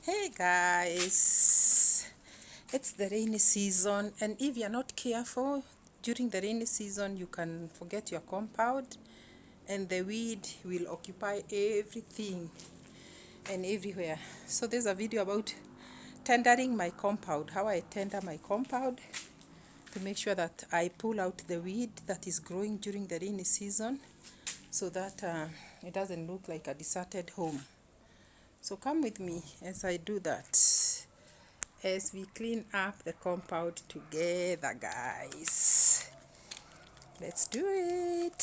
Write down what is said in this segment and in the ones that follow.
Hey guys, it's the rainy season, and if you're not careful during the rainy season, you can forget your compound, and the weed will occupy everything and everywhere. So, there's a video about tendering my compound, how I tender my compound to make sure that I pull out the weed that is growing during the rainy season so that it doesn't look like a deserted home. So, come with me as I do that, as we clean up the compound together, guys. Let's do it.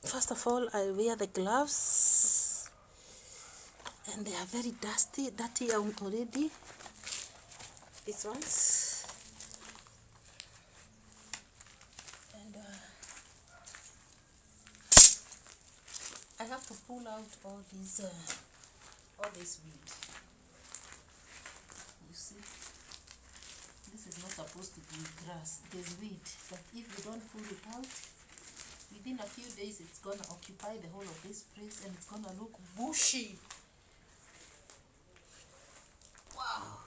First of all, I wear the gloves, and they are very dirty already, these ones. And I have to pull out all this weed. You see, this is not supposed to be grass. There's weed, but if you don't pull it out, within a few days it's gonna occupy the whole of this place and it's gonna look bushy. Wow,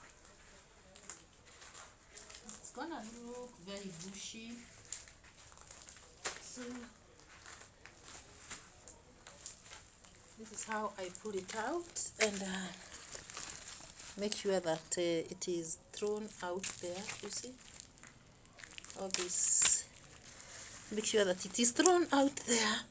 it's gonna look very bushy. So this is how I pull it out, and make sure that it is thrown out there. You see all this, make sure that it is thrown out there.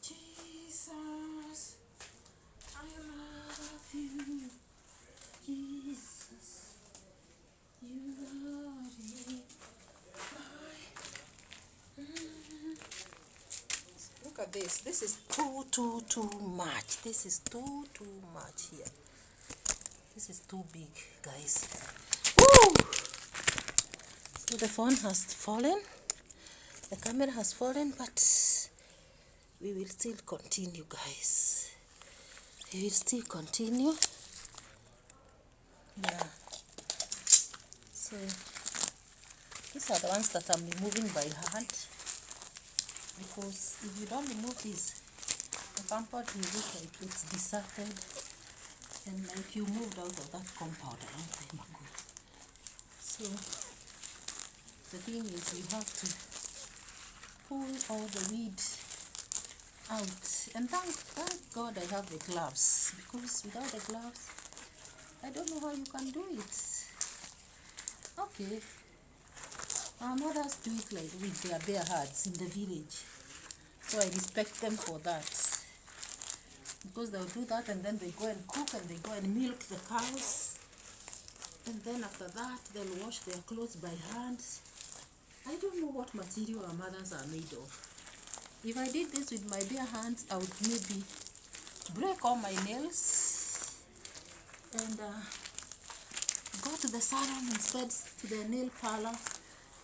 Jesus, I love you. Jesus, you are it. Look at this. This is too much. This is too much here. This is too big, guys. Woo! So the phone has fallen. The camera has fallen, but we will still continue, guys. We will still continue. Yeah. So these are the ones that I'm removing by hand, because if you don't remove these, the compound will look like it's deserted and like you moved out of that compound a long time ago. So the thing is, you have to pull all the weed out. And thank God I have the gloves, because without the gloves, I don't know how you can do it. Okay, our mothers do it like with their bare hands in the village, so I respect them for that, because they'll do that and then they go and cook and they go and milk the cows, and then after that they'll wash their clothes by hand. I don't know what material our mothers are made of. If I did this with my bare hands, I would maybe break all my nails and go to the salon and spend to the nail parlor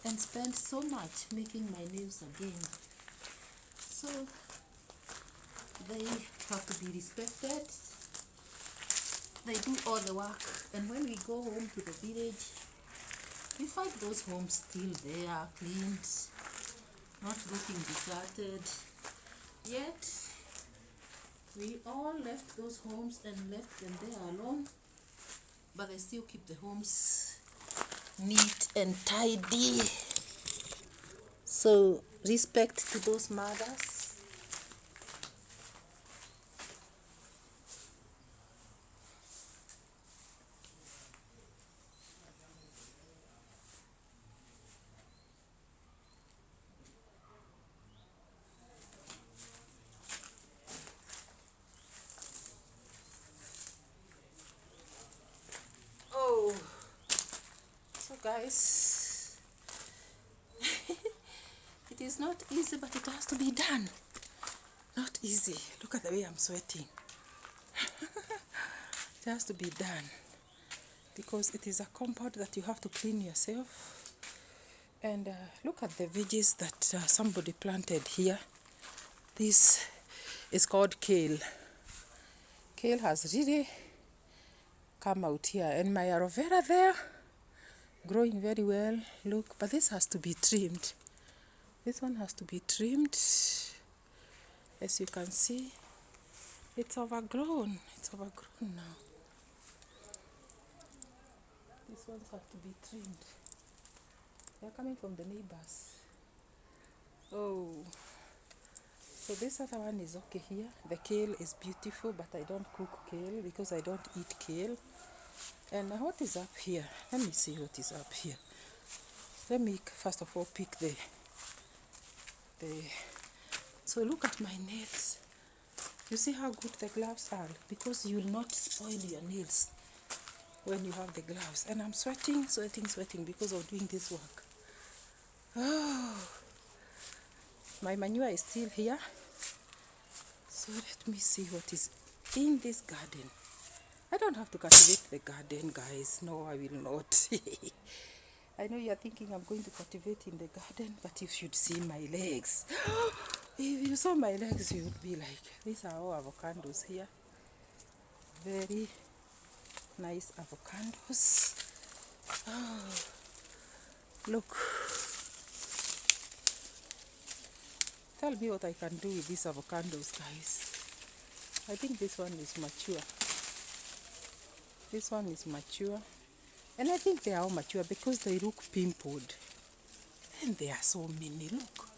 and spend so much making my nails again. So they have to be respected. They do all the work, and when we go home to the village, we find those homes still there, cleaned, not looking deserted. Yet we all left those homes and left them there alone, but they still keep the homes neat and tidy. So respect to those mothers. guys, it is not easy, but it has to be done. Not easy. Look at the way I'm sweating. It has to be done because it is a compound that you have to clean yourself. And look at the veggies that somebody planted here. This is called kale. Kale has really come out here, and my aloe vera there growing very well. Look, but this has to be trimmed. This one has to be trimmed. As you can see, it's overgrown. It's overgrown now. These ones have to be trimmed. They're coming from the neighbors. Oh, so this other one is okay here. The kale is beautiful, but I don't cook kale because I don't eat kale. And what is up here? Let me see what is up here. Let me first of all pick the so look at my nails. You see how good the gloves are, because you will not spoil your nails when you have the gloves. And I'm sweating because of doing this work. Oh, my manure is still here. So let me see what is in this garden. I don't have to cultivate the garden, guys. No, I will not. I know you're thinking I'm going to cultivate in the garden, but you should see my legs. If you saw my legs, you would be like, these are all avocados here. Very nice avocados. Oh, look. Tell me what I can do with these avocados, guys. I think this one is mature. This one is mature. And I think they are all mature because they look pimpled. And there are so many, look.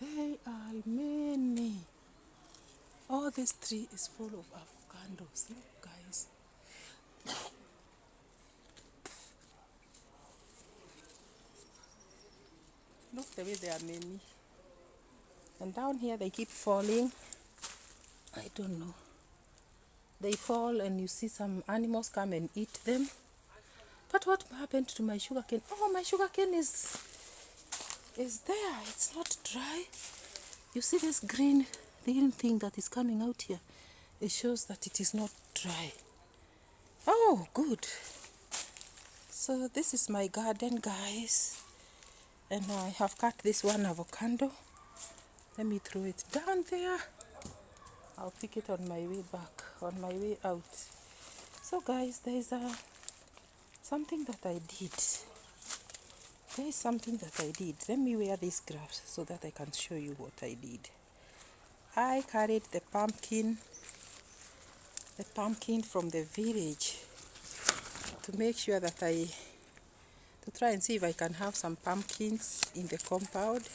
There are many. All this tree is full of avocados. Look, guys. Look the way there are many. And down here they keep falling. I don't know. They fall and you see some animals come and eat them. But what happened to my sugarcane? Oh, my sugarcane is there. It's not dry. You see this green thing that is coming out here? It shows that it is not dry. Oh, good. So this is my garden, guys. And I have cut this one avocado. Let me throw it down there. I'll pick it on my way back, on my way out. So guys, there is something that I did. There is something that I did. Let me wear these gloves so that I can show you what I did. I carried the pumpkin from the village to make sure that to try and see if I can have some pumpkins in the compound.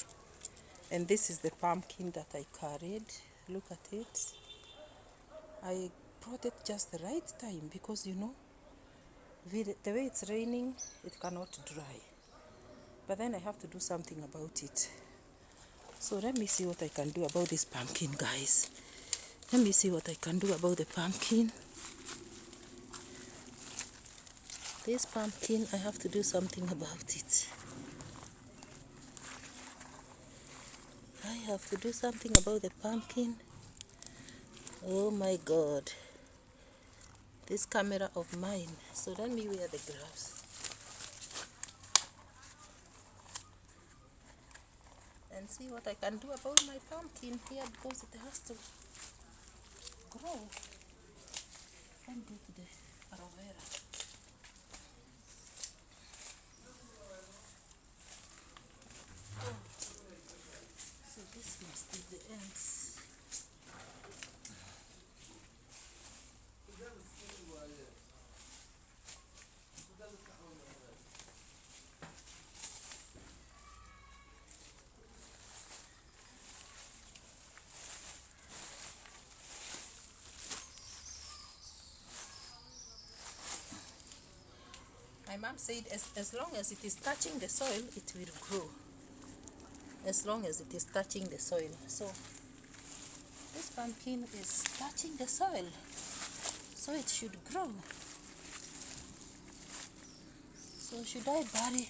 And this is the pumpkin that I carried. Look at it. I brought it just the right time because, you know, the way it's raining, it cannot dry. But then I have to do something about it. So let me see what I can do about this pumpkin, guys. Let me see what I can do about the pumpkin. This pumpkin, I have to do something about it. I have to do something about the pumpkin. Oh my God. This camera of mine. So let me wear the gloves. And see what I can do about my pumpkin here, because it has to grow. And go to the aloe vera. So this must be the ends. My mom said as long as it is touching the soil, it will grow. As long as it is touching the soil. So this pumpkin is touching the soil, so it should grow. So should I bury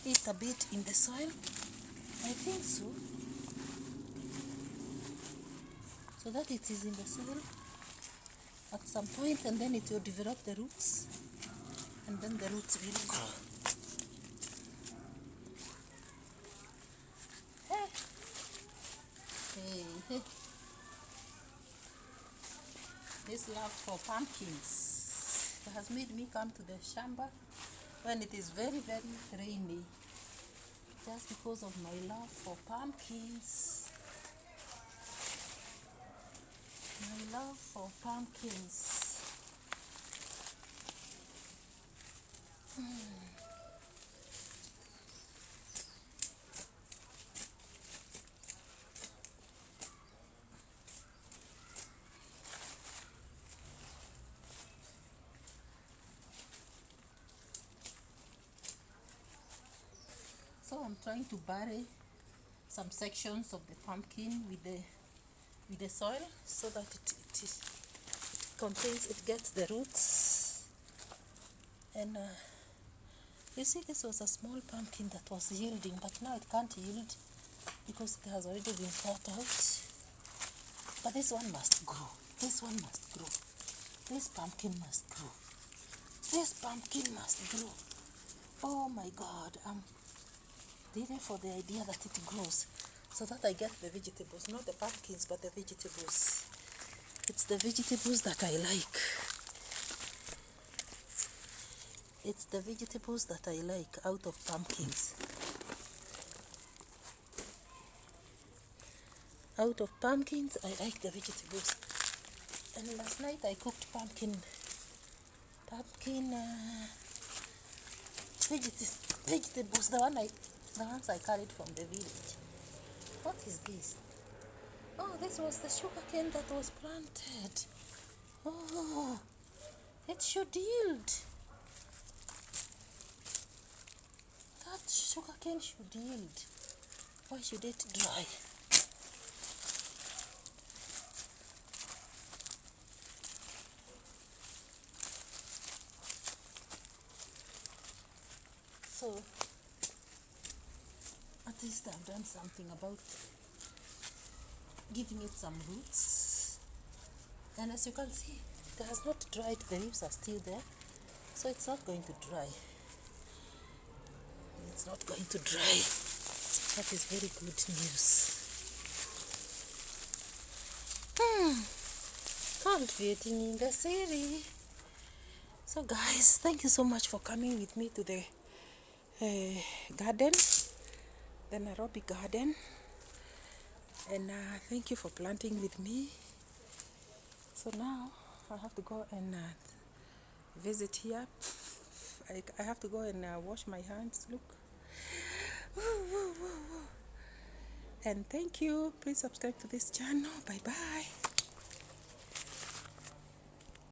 it a bit in the soil? I think so. So that it is in the soil at some point, and then it will develop the roots, and then the roots will grow. Hey, hey, hey. This love for pumpkins has made me come to the shamba when it is very, very rainy, just because of my love for pumpkins. My love for pumpkins. So I'm trying to bury some sections of the pumpkin with the soil so that it gets the roots. And you see, this was a small pumpkin that was yielding, but now it can't yield because it has already been thought out. But this one must grow. This one must grow. This pumpkin must grow. This pumpkin must grow. Oh my God, I'm ready for the idea that it grows so that I get the vegetables, not the pumpkins, but the vegetables. It's the vegetables that I like. It's the vegetables that I like out of pumpkins. Out of pumpkins, I like the vegetables. And last night I cooked pumpkin vegetables, the ones I carried from the village. What is this? Oh, this was the sugar cane that was planted. Oh, it should yield. That sugar cane should yield. Why should it dry? So, at least I've done something about giving it some roots. And as you can see, it has not dried. The leaves are still there. So it's not going to dry. It's not going to dry. That is very good news. Cultivating in the city. So guys, thank you so much for coming with me to the garden, the Nairobi garden. And thank you for planting with me. So now I have to go and visit here. I have to go and wash my hands. Look. And thank you. Please subscribe to this channel. Bye bye.